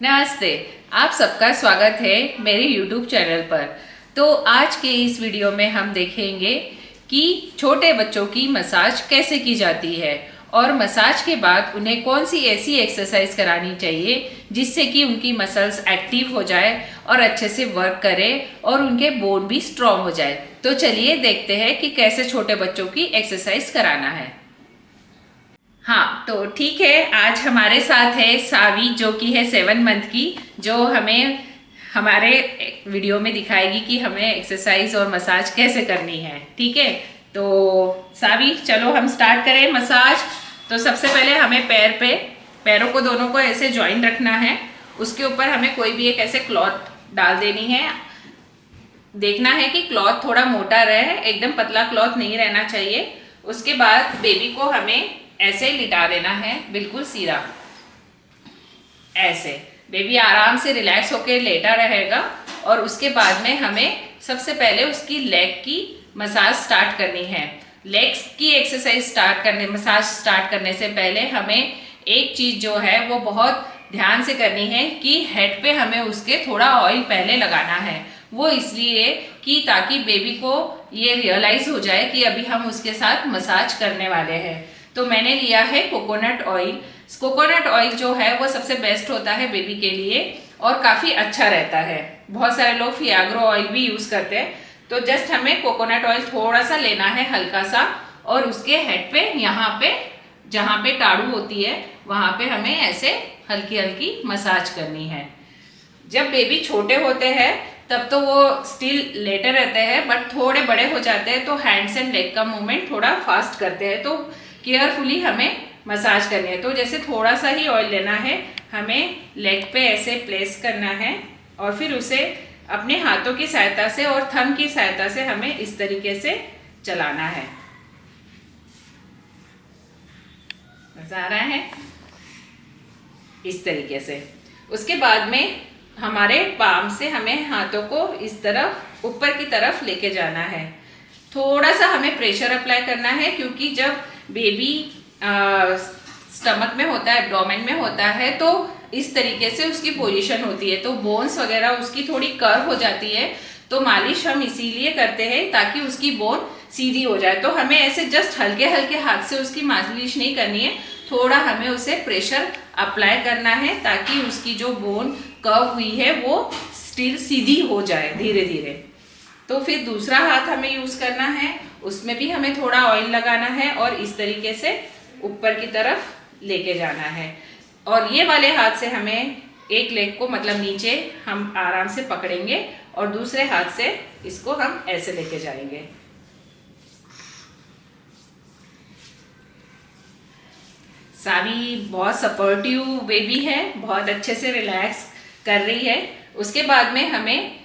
नमस्ते। आप सबका स्वागत है मेरे YouTube चैनल पर। तो आज के इस वीडियो में हम देखेंगे कि छोटे बच्चों की मसाज कैसे की जाती है और मसाज के बाद उन्हें कौन सी ऐसी एक्सरसाइज करानी चाहिए जिससे कि उनकी मसल्स एक्टिव हो जाए और अच्छे से वर्क करे और उनके बोन भी स्ट्रॉन्ग हो जाए। तो चलिए देखते हैं कि कैसे छोटे बच्चों की एक्सरसाइज कराना है। हाँ, तो ठीक है, आज हमारे साथ है सावी जो कि है 7 मंथ की, जो हमें हमारे वीडियो में दिखाएगी कि हमें एक्सरसाइज और मसाज कैसे करनी है। ठीक है, तो सावी चलो हम स्टार्ट करें मसाज। तो सबसे पहले हमें पैरों को दोनों को ऐसे ज्वाइन रखना है। उसके ऊपर हमें कोई भी एक ऐसे क्लॉथ डाल देनी है। देखना है कि क्लॉथ थोड़ा मोटा रहे, एकदम पतला क्लॉथ नहीं रहना चाहिए। उसके बाद बेबी को हमें ऐसे लिटा देना है, बिल्कुल सीधा। ऐसे बेबी आराम से रिलैक्स होकर लेटा रहेगा। और उसके बाद में हमें सबसे पहले उसकी लेग की मसाज स्टार्ट करनी है। लेग्स की एक्सरसाइज मसाज स्टार्ट करने से पहले हमें एक चीज जो है वो बहुत ध्यान से करनी है कि हेड पे हमें उसके थोड़ा ऑयल पहले लगाना है। वो इसलिए कि ताकि बेबी को ये रियलाइज हो जाए कि अभी हम उसके साथ मसाज करने वाले हैं। तो मैंने लिया है कोकोनट ऑयल। कोकोनट ऑयल जो है वो सबसे बेस्ट होता है बेबी के लिए और काफ़ी अच्छा रहता है। बहुत सारे लोग फियाग्रो ऑयल भी यूज़ करते हैं। तो जस्ट हमें कोकोनट ऑयल थोड़ा सा लेना है, हल्का सा, और उसके हेड पे, यहाँ पे जहाँ पे टाड़ू होती है वहाँ पे हमें ऐसे हल्की हल्की मसाज करनी है। जब बेबी छोटे होते हैं तब तो वो स्टिल लेटे रहते हैं, बट थोड़े बड़े हो जाते हैं तो हैंड्स एंड लेग का मूवमेंट थोड़ा फास्ट करते हैं। तो केयरफुली हमें मसाज करनी है। तो जैसे थोड़ा सा ही ऑयल लेना है, हमें लेग पे ऐसे प्लेस करना है और फिर उसे अपने हाथों की सहायता से और थंब की सहायता से हमें इस तरीके से चलाना है। मजा आ रहा है? इस तरीके से। उसके बाद में हमारे पाम से हमें हाथों को इस तरफ ऊपर की तरफ लेके जाना है। थोड़ा सा हमें प्रेशर अप्लाई करना है क्योंकि जब बेबी स्टमक में होता है, एब्डोमेन में होता है, तो इस तरीके से उसकी पोजीशन होती है, तो बोन्स वगैरह उसकी थोड़ी कर्व हो जाती है। तो मालिश हम इसीलिए करते हैं ताकि उसकी बोन सीधी हो जाए। तो हमें ऐसे जस्ट हल्के हल्के हाथ से उसकी मालिश नहीं करनी है, थोड़ा हमें उसे प्रेशर अप्लाई करना है ताकि उसकी जो बोन कर्व हुई है वो स्टिल सीधी हो जाए धीरे धीरे। तो फिर दूसरा हाथ हमें यूज़ करना है, उसमें भी हमें थोड़ा ऑयल लगाना है और इस तरीके से ऊपर की तरफ लेके जाना है। और ये वाले हाथ से हमें एक लेग को, मतलब नीचे हम आराम से पकड़ेंगे और दूसरे हाथ से इसको हम ऐसे लेके जाएंगे। सावी बहुत सपोर्टिव बेबी है, बहुत अच्छे से रिलैक्स कर रही है। उसके बाद में हमें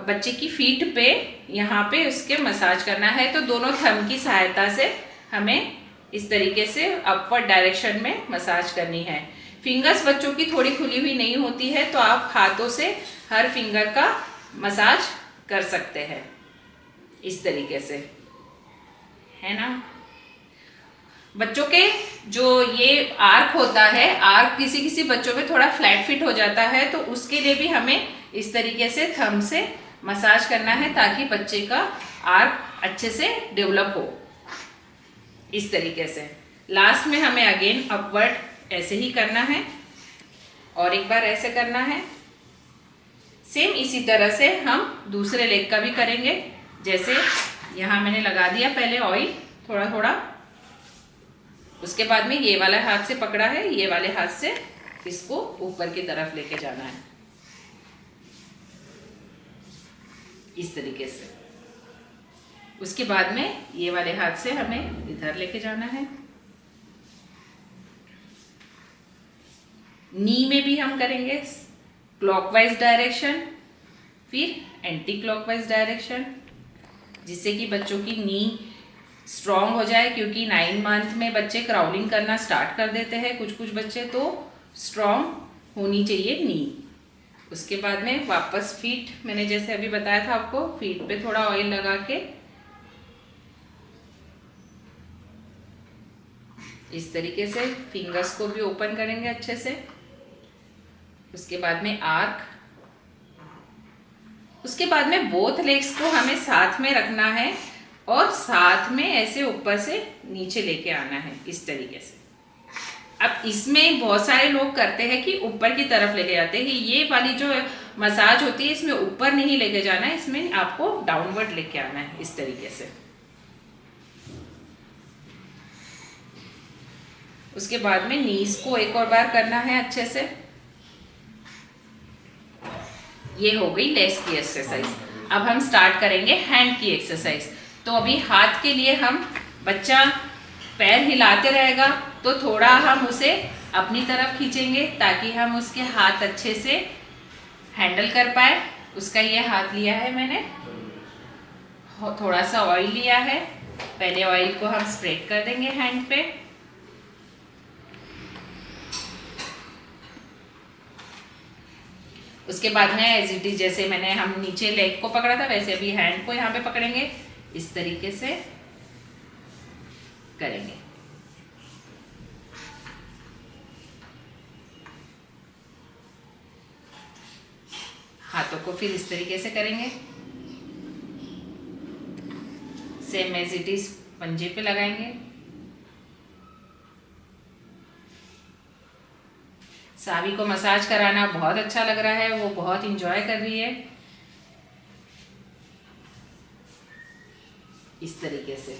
बच्चे की फीट पे, यहाँ पे उसके मसाज करना है। तो दोनों थंब की सहायता से हमें इस तरीके से अपवर्ड डायरेक्शन में मसाज करनी है। फिंगर्स बच्चों की थोड़ी खुली हुई नहीं होती है, तो आप हाथों से हर फिंगर का मसाज कर सकते हैं इस तरीके से, है ना। बच्चों के जो ये आर्क होता है, आर्क किसी किसी बच्चों में थोड़ा फ्लैट फिट हो जाता है, तो उसके लिए भी हमें इस तरीके से थंब से मसाज करना है ताकि बच्चे का आर्क अच्छे से डेवलप हो। इस तरीके से लास्ट में हमें अगेन अपवर्ड ऐसे ही करना है और एक बार ऐसे करना है। सेम इसी तरह से हम दूसरे लेग का भी करेंगे। जैसे यहाँ मैंने लगा दिया पहले ऑयल थोड़ा थोड़ा, उसके बाद में ये वाला हाथ से पकड़ा है, ये वाले हाथ से इसको ऊपर की तरफ लेके जाना है इस तरीके से। उसके बाद में ये वाले हाथ से हमें इधर लेके जाना है। नी में भी हम करेंगे क्लॉकवाइज डायरेक्शन, फिर एंटी क्लॉकवाइज डायरेक्शन, जिससे कि बच्चों की नी स्ट्रॉन्ग हो जाए। क्योंकि 9 मंथ में बच्चे क्राउलिंग करना स्टार्ट कर देते हैं कुछ कुछ बच्चे, तो स्ट्रॉन्ग होनी चाहिए नी। उसके बाद में वापस फीट, मैंने जैसे अभी बताया था आपको, फीट पे थोड़ा ऑयल लगा के इस तरीके से फिंगर्स को भी ओपन करेंगे अच्छे से। उसके बाद में आर्क, उसके बाद में बोथ लेग्स को हमें साथ में रखना है और साथ में ऐसे ऊपर से नीचे लेके आना है इस तरीके से। अब इसमें बहुत सारे लोग करते हैं कि ऊपर की तरफ लेके जाते हैं। ये वाली जो मसाज होती है इसमें ऊपर नहीं लेके जाना है, इसमें आपको डाउनवर्ड लेके आना है इस तरीके से। उसके बाद में नीज को एक और बार करना है अच्छे से। ये हो गई लेग्स की एक्सरसाइज। अब हम स्टार्ट करेंगे हैंड की एक्सरसाइज। तो अभी हाथ के लिए हम, बच्चा पैर हिलाते रहेगा तो थोड़ा हम उसे अपनी तरफ खींचेंगे ताकि हम उसके हाथ अच्छे से हैंडल कर पाए। उसका ये हाथ लिया है मैंने, थोड़ा सा ऑयल लिया है, पहले ऑयल को हम स्प्रेड कर देंगे हैंड पे। उसके बाद में एज इट इज जैसे मैंने हम नीचे लेग को पकड़ा था वैसे अभी हैंड को यहाँ पे पकड़ेंगे, इस तरीके से करेंगे। हाथों को फिर इस तरीके से करेंगे, सेम एज इट इज पंजे पे लगाएंगे। सावी को मसाज कराना बहुत अच्छा लग रहा है, वो बहुत इंजॉय कर रही है इस तरीके से।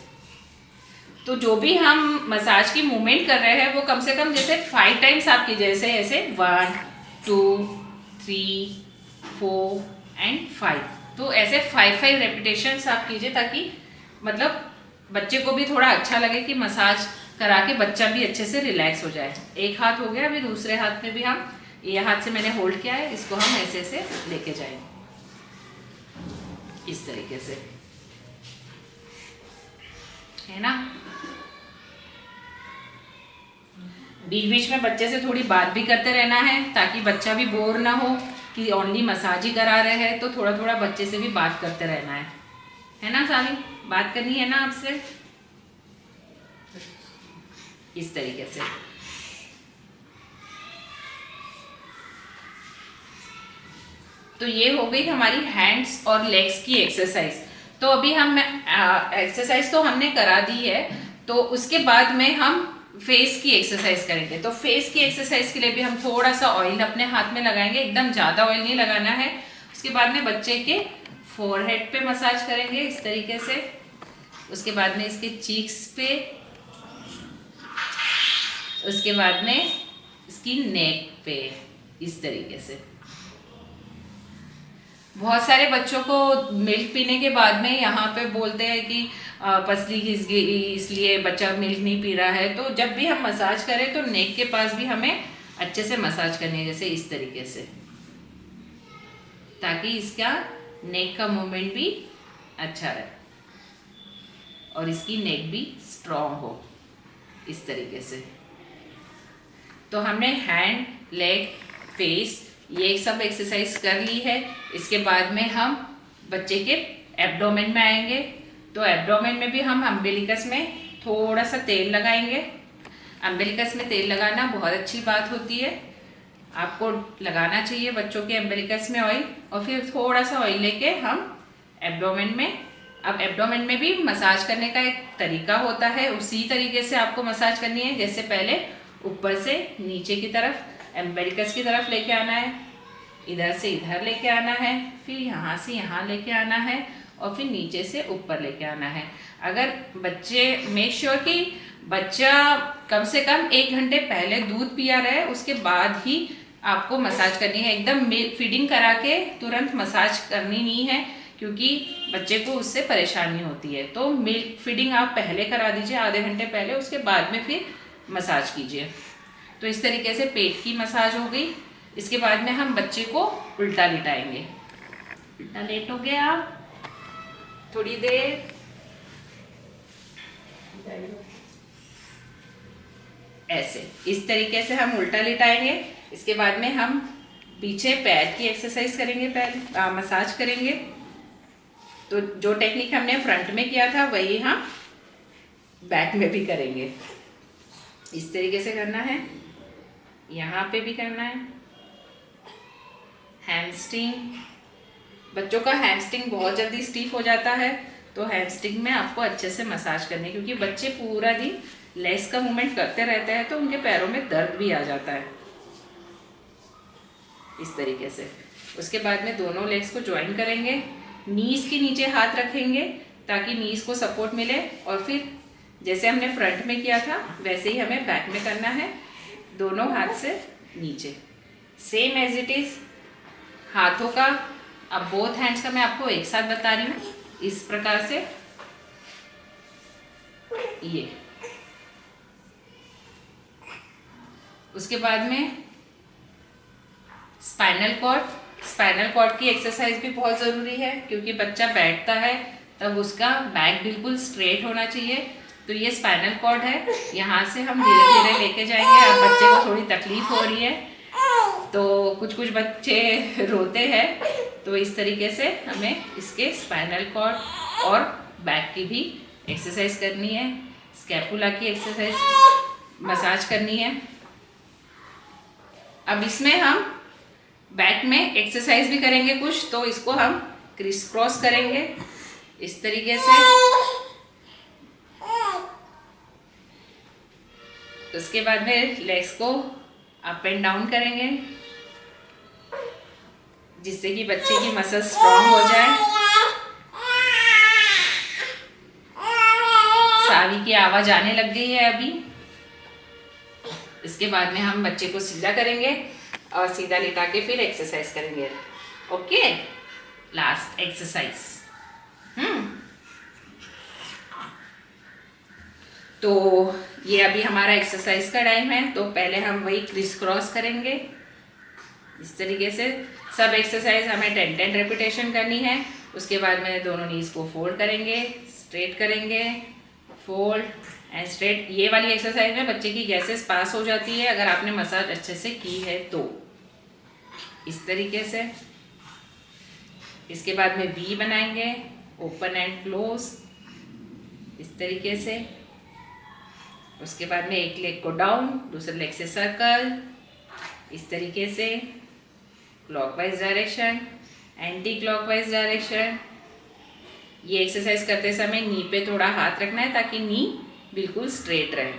तो जो भी हम मसाज की मूवमेंट कर रहे हैं वो कम से कम जैसे 5 टाइम्स आप कीजिए, जैसे ऐसे 1 2 3 4 एंड 5। तो ऐसे 5 रेपिटेशंस आप कीजिए ताकि मतलब बच्चे को भी थोड़ा अच्छा लगे कि मसाज करा के बच्चा भी अच्छे से रिलैक्स हो जाए। एक हाथ हो गया, अभी दूसरे हाथ में भी हम, ये हाथ से मैंने होल्ड किया है, इसको हम ऐसे ऐसे लेके जाएंगे इस तरीके से, है ना। बीच बीच में बच्चे से थोड़ी बात भी करते रहना है ताकि बच्चा भी बोर ना हो कि ओनली मसाज ही करा रहे हैं। तो थोड़ा थोड़ा बच्चे से भी बात करते रहना है ना सावी, बात करनी है ना आपसे इस तरीके से। तो ये हो गई हमारी हैंड्स और लेग्स की एक्सरसाइज। तो अभी हम एक्सरसाइज तो हमने करा दी है, तो उसके बाद में हम फेस की एक्सरसाइज करेंगे। तो फेस की एक्सरसाइज के लिए भी हम थोड़ा सा ऑयल अपने हाथ में लगाएंगे, एकदम ज़्यादा ऑयल नहीं लगाना है। उसके बाद में बच्चे के फोरहेड पे मसाज करेंगे इस तरीके से, उसके बाद में इसके चीक्स पे, उसके बाद में इसकी नेक पे इस तरीके से। बहुत सारे बच्चों को मिल्क पीने के बाद में यहाँ पे बोलते हैं कि पसली घिस गई इसलिए बच्चा मिल्क नहीं पी रहा है। तो जब भी हम मसाज करें तो नेक के पास भी हमें अच्छे से मसाज करनी है, जैसे इस तरीके से, ताकि इसका नेक का मूवमेंट भी अच्छा रहे और इसकी नेक भी स्ट्रॉन्ग हो इस तरीके से। तो हमने हैंड, लेग, फेस ये सब एक्सरसाइज कर ली है। इसके बाद में हम बच्चे के एब्डोमेन में आएंगे। तो एब्डोमेन में भी हम अम्बिलिकस में थोड़ा सा तेल लगाएंगे। अम्बिलिकस में तेल लगाना बहुत अच्छी बात होती है, आपको लगाना चाहिए बच्चों के अम्बिलिकस में ऑयल। और फिर थोड़ा सा ऑयल लेके हम एब्डोमेन में, अब एब्डोमेन में भी मसाज करने का एक तरीका होता है, उसी तरीके से आपको मसाज करनी है। जैसे पहले ऊपर से नीचे की तरफ एम्बिलिकस की तरफ लेके आना है, इधर से इधर लेके आना है, फिर यहाँ से यहाँ लेके आना है और फिर नीचे से ऊपर लेके आना है। अगर बच्चे, मेक श्योर कि बच्चा कम से कम 1 घंटे पहले दूध पिया रहे, उसके बाद ही आपको मसाज करनी है। एकदम फीडिंग करा के तुरंत मसाज करनी नहीं है, क्योंकि बच्चे को उससे परेशानी होती है। तो मिल्क फीडिंग आप पहले करा दीजिए, आधे घंटे पहले, उसके बाद में फिर मसाज कीजिए। तो इस तरीके से पेट की मसाज हो गई। इसके बाद में हम बच्चे को उल्टा लिटाएंगे। उल्टा लेटोगे आप थोड़ी देर, ऐसे इस तरीके से हम उल्टा लिटाएंगे। इसके बाद में हम पीछे पैर की एक्सरसाइज करेंगे, पहले मसाज करेंगे। तो जो टेक्निक हमने फ्रंट में किया था वही हम बैक में भी करेंगे। इस तरीके से करना है, यहाँ पे भी करना है, हैमस्ट्रिंग। बच्चों का हैमस्ट्रिंग बहुत जल्दी स्टीफ हो जाता है, तो हैमस्ट्रिंग में आपको अच्छे से मसाज करनी है, क्योंकि बच्चे पूरा दिन लेग्स का मूवमेंट करते रहते हैं तो उनके पैरों में दर्द भी आ जाता है इस तरीके से। उसके बाद में दोनों लेग्स को ज्वाइन करेंगे, नीज के नीचे हाथ रखेंगे ताकि नीज को सपोर्ट मिले, और फिर जैसे हमने फ्रंट में किया था वैसे ही हमें बैक में करना है, दोनों हाथ से नीचे, सेम एज इट इज। हाथों का अब बोथ हैंड्स का मैं आपको एक साथ बता रही हूँ, इस प्रकार से ये। उसके बाद में स्पाइनल कॉर्ड की एक्सरसाइज भी बहुत ज़रूरी है, क्योंकि बच्चा बैठता है तब उसका बैक बिल्कुल स्ट्रेट होना चाहिए। तो ये स्पाइनल कॉर्ड है, यहाँ से हम धीरे धीरे लेके जाएंगे। अब बच्चे को थोड़ी तकलीफ हो रही है तो कुछ बच्चे रोते हैं, तो इस तरीके से हमें इसके स्पाइनल कॉर्ड और बैक की भी एक्सरसाइज करनी है, स्कैपुला की एक्सरसाइज मसाज करनी है। अब इसमें हम बैक में एक्सरसाइज भी करेंगे कुछ, तो इसको हम क्रिस क्रॉस करेंगे इस तरीके से। उसके बाद में लेग्स को अप एंड डाउन करेंगे, जिससे कि बच्चे की मसल स्ट्रांग हो जाए। सावी की आवाज आने लग गई है अभी। इसके बाद में हम बच्चे को सीधा करेंगे और सीधा लिटा के फिर एक्सरसाइज करेंगे। Okay, last exercise. तो ये अभी हमारा एक्सरसाइज का टाइम है, तो पहले हम वही क्रिस क्रॉस करेंगे इस तरीके से। सब एक्सरसाइज हमें 10 रेपिटेशन करनी है। उसके बाद में दोनों नीज को फोल्ड करेंगे, स्ट्रेट करेंगे, फोल्ड एंड स्ट्रेट। ये वाली एक्सरसाइज में बच्चे की गैसेस पास हो जाती है अगर आपने मसाज अच्छे से की है तो, इस तरीके से। इसके बाद में वी बनाएंगे, ओपन एंड क्लोज इस तरीके से। उसके बाद में एक लेग को डाउन, दूसरे लेग से सर्कल इस तरीके से, clockwise direction, anti clockwise direction. ये एक्सरसाइज करते समय नी पे थोड़ा हाथ रखना है ताकि नी बिल्कुल स्ट्रेट रहे।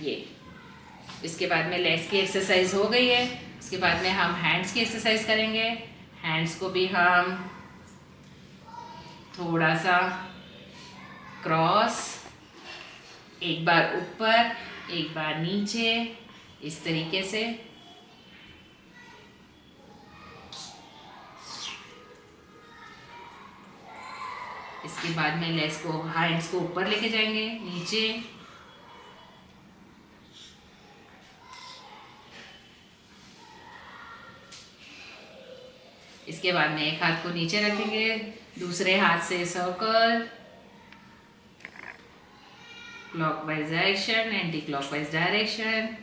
ये इसके बाद में लेग्स की एक्सरसाइज हो गई है। उसके बाद में हम हैंड्स की एक्सरसाइज करेंगे। हैंड्स को भी हम थोड़ा सा क्रॉस, एक बार ऊपर एक बार नीचे इस तरीके से। इसके बाद में लेग्स को, हैंड्स को ऊपर लेके जाएंगे, नीचे। इसके बाद में एक हाथ को नीचे रखेंगे, दूसरे हाथ से circle, clockwise direction, anti clockwise direction.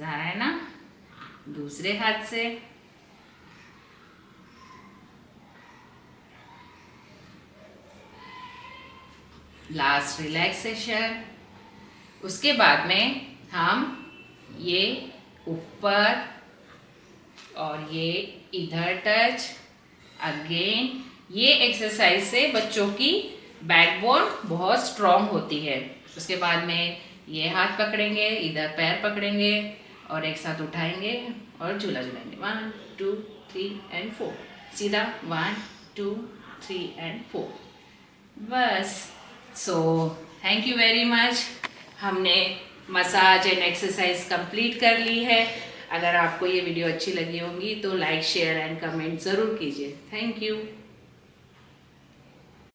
है ना, दूसरे हाथ से। Last relaxation. उसके बाद में हम ये ऊपर और ये इधर टच अगेन। ये एक्सरसाइज से बच्चों की बैकबोन बहुत स्ट्रांग होती है। उसके बाद में ये हाथ पकड़ेंगे, इधर पैर पकड़ेंगे और एक साथ उठाएंगे और झूला झूलेंगे। 1 2 3 एंड 4, सीधा 1 2 3 एंड 4। बस। So thank you very much. हमने मसाज एंड एक्सरसाइज कंप्लीट कर ली है। अगर आपको ये वीडियो अच्छी लगी होगी तो लाइक, शेयर एंड कमेंट ज़रूर कीजिए। Thank you.